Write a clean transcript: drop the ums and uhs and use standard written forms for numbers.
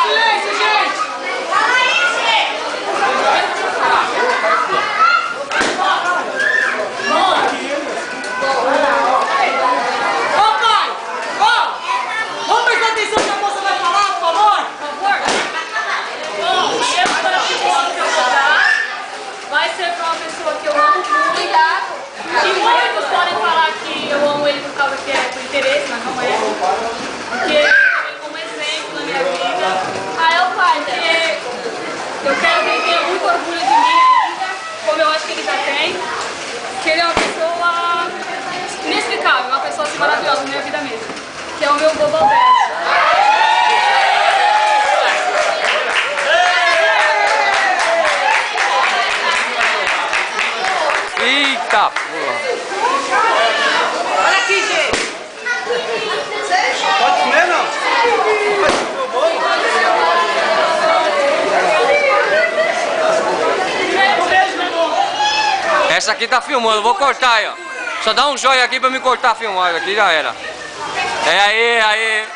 Silêncio, gente! Vamos prestar atenção no que a moça vai falar, por favor? Bom, eu para a pessoa que eu vou dar vai ser para uma pessoa que eu amo muito. E muitos podem falar que eu amo ele por causa que é por interesse, mas não é. Porque ele vem como exemplo na minha vida. Ah, é o pai, porque eu quero que ele tenha muito orgulho de mim ainda, como eu acho que ele já tem. Que ele é uma pessoa inexplicável, uma pessoa assim, maravilhosa na minha vida mesmo. Que é o meu Bobo Alberto. Eita porra! Olha aqui, gente! Pode comer, não? Essa aqui tá filmando, vou cortar aí, ó. Só dá um joinha aqui pra me cortar filmando, aqui já era. É aí, aí.